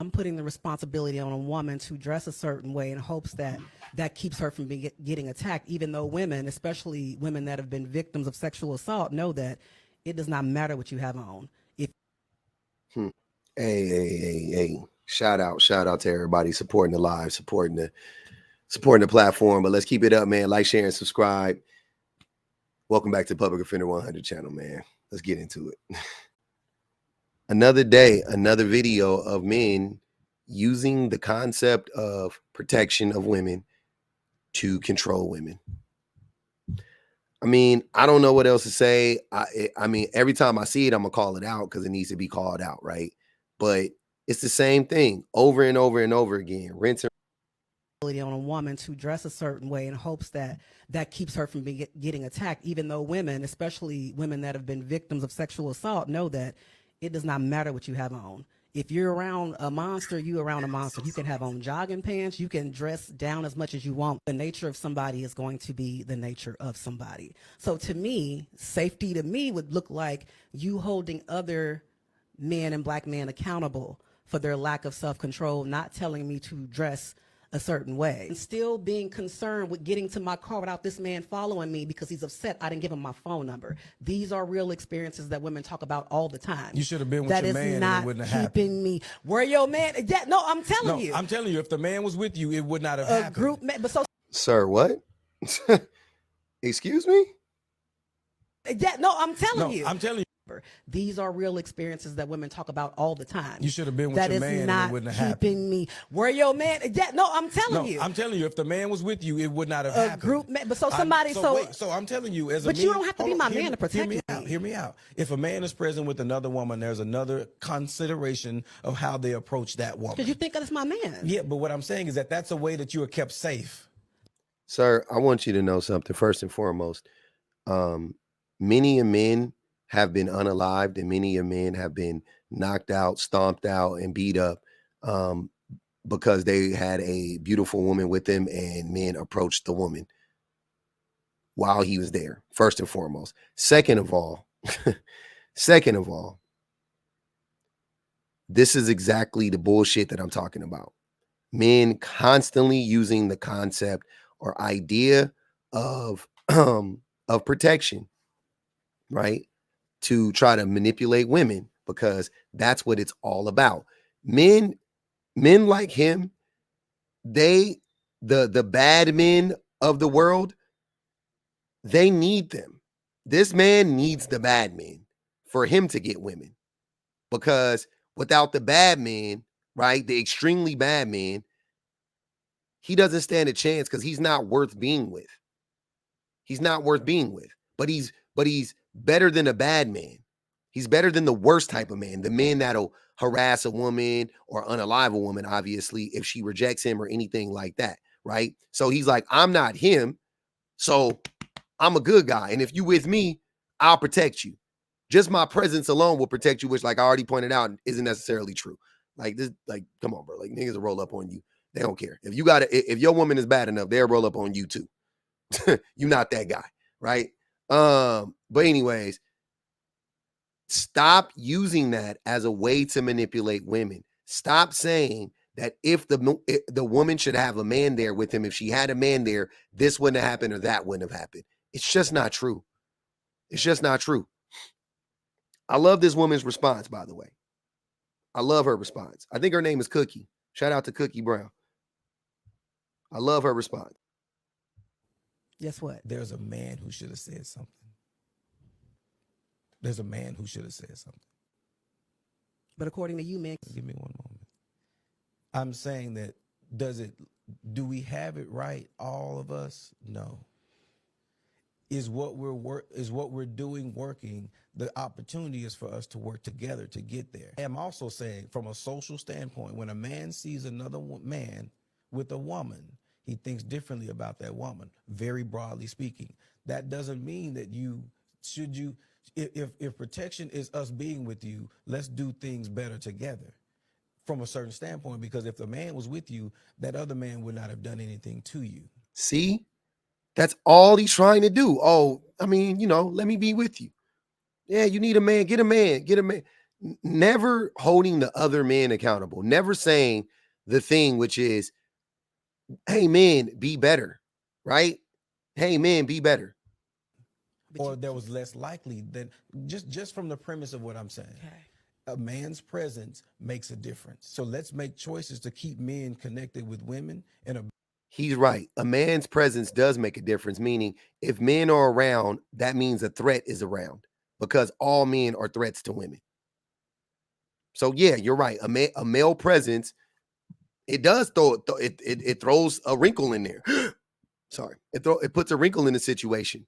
I'm putting the responsibility on a woman to dress a certain way in hopes that that keeps her from getting attacked, even though women, especially women that have been victims of sexual assault, know that it does not matter what you have on. If Hey. Shout out to everybody supporting the live, supporting the platform. But let's keep it up, man. Like, share, and subscribe. Welcome back to Public Offender 100 channel, man. Let's get into it. Another day, another video of men using the concept of protection of women to control women. I mean, I don't know what else to say. I mean, every time I see it, I'm gonna call it out because it needs to be called out, right? But it's the same thing over and over and over again. Rinse and on a woman to dress a certain way in hopes that that keeps her from getting attacked, even though women, especially women that have been victims of sexual assault, know that it does not matter what you have on. If you're around a monster, you around a monster. You can have on jogging pants. You can dress down as much as you want. The nature of somebody is going to be the nature of somebody. So to me, safety to me would look like you holding other men and black men accountable for their lack of self-control, not telling me to dress a certain way, and still being concerned with getting to my car without this man following me because he's upset I didn't give him my phone number. These are real experiences that women talk about all the time. You should have been with that your is man not and it wouldn't have keeping happened. me. Where your man? No, I'm telling you. I'm telling you, if the man was with you, it would not have happened. Group, but so. sir, what? Excuse me? No, I'm telling you. I'm telling you. These are real experiences that women talk about all the time. You should have been with that your man and it wouldn't have keeping happened. me. Where your man? No, I'm telling you. I'm telling you, if the man was with you, it would not have happened. Group, but so somebody, so I'm telling you, as a but man, you don't have to be my man to protect me. Hear me out. If a man is present with another woman, there's another consideration of how they approach that woman. Because you think that's my man. Yeah, but what I'm saying is that that's a way that you are kept safe. Sir, I want you to know something first and foremost. Many men have been unalived and many men have been knocked out, stomped out, and beat up because they had a beautiful woman with them and men approached the woman while he was there, first and foremost. Second of all, this is exactly the bullshit that I'm talking about. Men constantly using the concept or idea of protection, right? To try to manipulate women, because that's what it's all about. Men like him, the bad men of the world, they need them. This man needs the bad men for him to get women, because without the bad men, right, the extremely bad men, he doesn't stand a chance because he's not worth being with. He's not worth being with, but he's better than a bad man. He's better than the worst type of man, the man that'll harass a woman or unalive a woman, obviously, if she rejects him or anything like that, right? So he's like, I'm not him, so I'm a good guy. And if you with me, I'll protect you. Just my presence alone will protect you, which, like I already pointed out, isn't necessarily true. Like this, like, come on, bro. Like, niggas will roll up on you. They don't care. If your woman is bad enough, they'll roll up on you too. You're not that guy, right? But anyways, stop using that as a way to manipulate women. Stop saying that if the woman should have a man there with him, if she had a man there, this wouldn't have happened or that wouldn't have happened. It's just not true. It's just not true. I love this woman's response, by the way. I love her response. I think her name is Cookie. Shout out to Cookie Brown. I love her response. Guess what? There's a man who should have said something. There's a man who should have said something. But according to you, man, give me one moment. I'm saying that do we have it right, all of us? No. Is what we're doing working? The opportunity is for us to work together to get there. I'm also saying, from a social standpoint, when a man sees another man with a woman, he thinks differently about that woman, very broadly speaking. That doesn't mean that if protection is us being with you, let's do things better together from a certain standpoint, because if the man was with you, that other man would not have done anything to you. See? That's all he's trying to do. Oh, I mean, let me be with you. Yeah, you need a man. Get a man. never holding the other man accountable, never saying the thing which is, hey man, be better, right? Hey man, be better. Or there was less likely than just from the premise of what I'm saying. Okay. A man's presence makes a difference. So let's make choices to keep men connected with women in a He's right. A man's presence does make a difference, meaning if men are around, that means a threat is around because all men are threats to women. So yeah, you're right. A male presence, it does it throws a wrinkle in there. Sorry. It puts a wrinkle in the situation.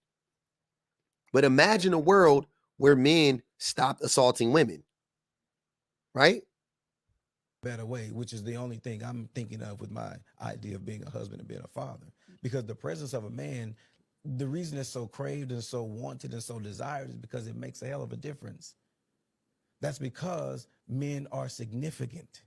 But imagine a world where men stopped assaulting women, right? better way, which is the only thing I'm thinking of with my idea of being a husband and being a father. Because the presence of a man, the reason it's so craved and so wanted and so desired is because it makes a hell of a difference. That's because men are significant.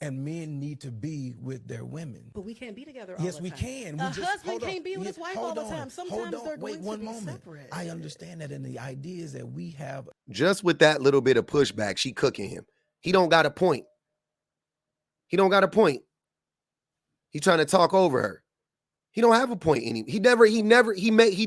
And men need to be with their women. But we can't be together all Yes, the we time. can. A We just husband hold on. can't be with his wife all Hold the on. time. Sometimes they're Wait going one to be moment. separate. I understand that, and the idea is that we have Just with that little bit of pushback, she cooking him. He don't got a point. He don't got a point. He trying to talk over her. He don't have a point any. He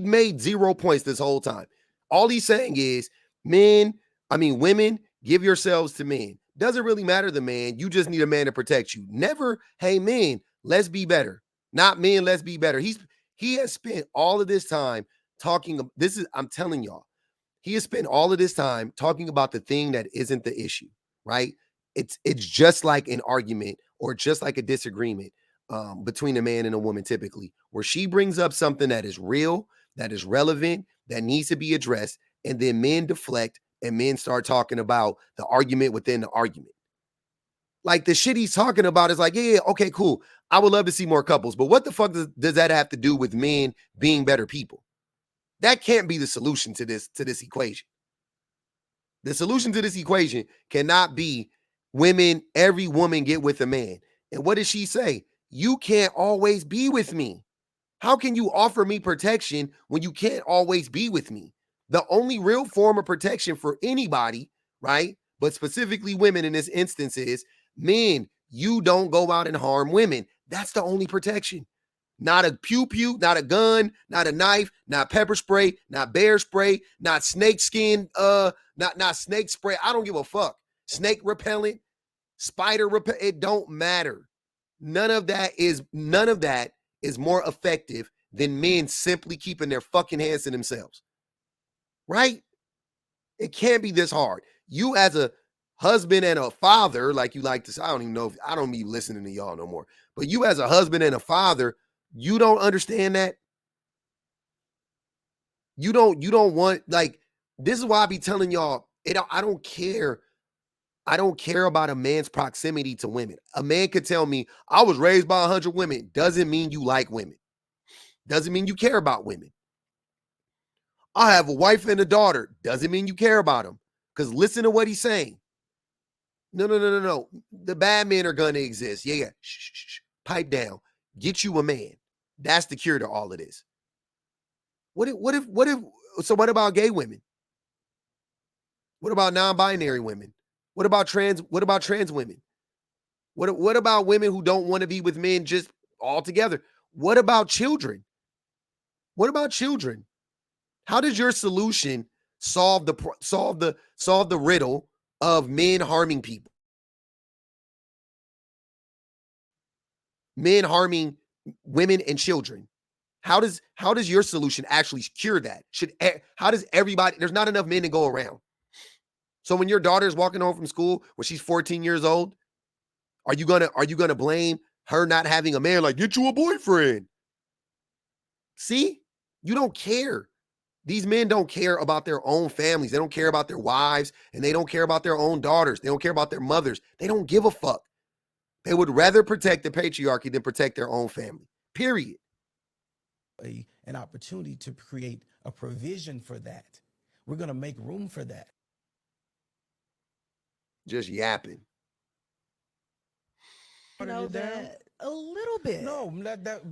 made 0 points this whole time. All he's saying is, women, give yourselves to men. Doesn't really matter the man. You just need a man to protect you. Never, hey men, let's be better. Not men, let's be better. He has spent all of this time talking. I'm telling y'all, he has spent all of this time talking about the thing that isn't the issue, right? It's just like an argument or just like a disagreement between a man and a woman, typically, where she brings up something that is real, that is relevant, that needs to be addressed, and then men deflect and men start talking about the argument within the argument. Like the shit he's talking about is like, yeah, okay, cool. I would love to see more couples, but what the fuck does that have to do with men being better people? That can't be the solution to this equation. The solution to this equation cannot be every woman get with a man. And what does she say? You can't always be with me. How can you offer me protection when you can't always be with me? The only real form of protection for anybody, right? But specifically women in this instance is men, you don't go out and harm women. That's the only protection. Not a pew-pew, not a gun, not a knife, not pepper spray, not bear spray, not snake skin, not snake spray. I don't give a fuck. Snake repellent, spider repellent, it don't matter. None of that is more effective than men simply keeping their fucking hands to themselves. Right? It can't be this hard. You as a husband and a father, like you like to say, I don't even know if I don't be listening to y'all no more. But you as a husband and a father, you don't understand that. You don't want, like, this is why I be telling y'all, I don't care. I don't care about a man's proximity to women. A man could tell me, I was raised by 100 women. Doesn't mean you like women. Doesn't mean you care about women. I have a wife and a daughter. Doesn't mean you care about them. Because listen to what he's saying. No. The bad men are going to exist. Yeah. Shh. Pipe down. Get you a man. That's the cure to all of this. What about gay women? What about non-binary women? What about trans women? What about women who don't want to be with men just altogether? What about children? What about children? How does your solution solve the riddle of men harming people? Men harming women and children. How does your solution actually cure that? How does everybody, there's not enough men to go around. So when your daughter is walking home from school when she's 14 years old, are you gonna blame her not having a man? Like, get you a boyfriend. See, you don't care. These men don't care about their own families. They don't care about their wives, and they don't care about their own daughters. They don't care about their mothers. They don't give a fuck. They would rather protect the patriarchy than protect their own family. Period. an opportunity to create a provision for that. We're going to make room for that. Just yapping. You know that a little bit. No,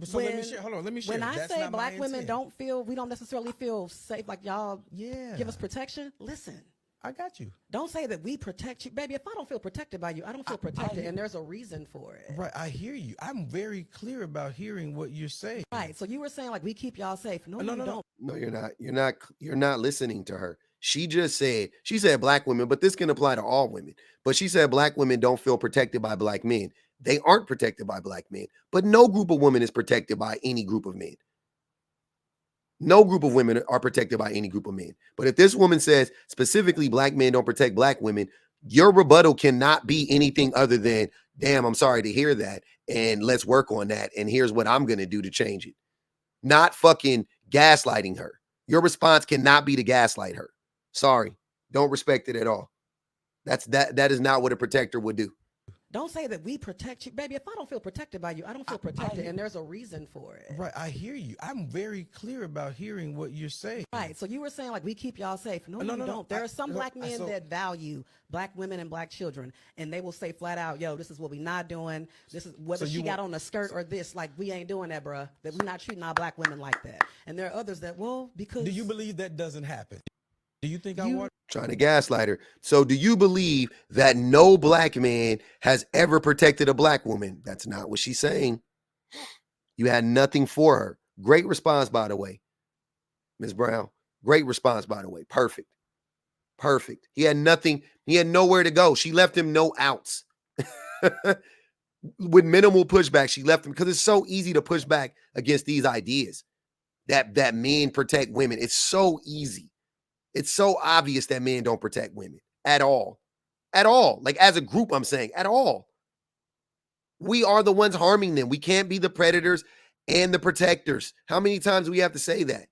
so let me share. Hold on, let me share. When I That's say not black my women intent. we don't necessarily feel safe, like y'all give us protection. Listen, I got you. Don't say that we protect you. Baby, if I don't feel protected by you, I don't feel protected, and there's a reason for it. Right, I hear you. I'm very clear about hearing what you're saying. Right. So you were saying like we keep y'all safe. No, you don't. No, you're not. You're not listening to her. She said black women, but this can apply to all women. But she said black women don't feel protected by black men. They aren't protected by black men. But no group of women is protected by any group of men. No group of women are protected by any group of men. But if this woman says specifically black men don't protect black women, your rebuttal cannot be anything other than, damn, I'm sorry to hear that. And let's work on that. And here's what I'm going to do to change it. Not fucking gaslighting her. Your response cannot be to gaslight her. Sorry. Don't respect it at all. That is not what a protector would do. Don't say that we protect you. Baby, if I don't feel protected by you, I don't feel protected, and there's a reason for it. Right, I hear you. I'm very clear about hearing what you're saying. Right. So you were saying like we keep y'all safe. No, you don't. There are some black men that value black women and black children, and they will say flat out, yo, this is what we not doing. This is whether she got on a skirt or this, like we ain't doing that, bruh. That we not treating our black women like that. And there are others that, well, because. Do you believe that doesn't happen? Do you think I want trying to gaslight her? So do you believe that no black man has ever protected a black woman? That's not what she's saying. You had nothing for her. Great response, by the way, Ms. Brown. Great response, by the way. Perfect. Perfect. He had nothing. He had nowhere to go. She left him no outs. With minimal pushback, she left him because it's so easy to push back against these ideas that men protect women. It's so easy. It's so obvious that men don't protect women at all. At all. Like as a group, I'm saying at all. We are the ones harming them. We can't be the predators and the protectors. How many times do we have to say that?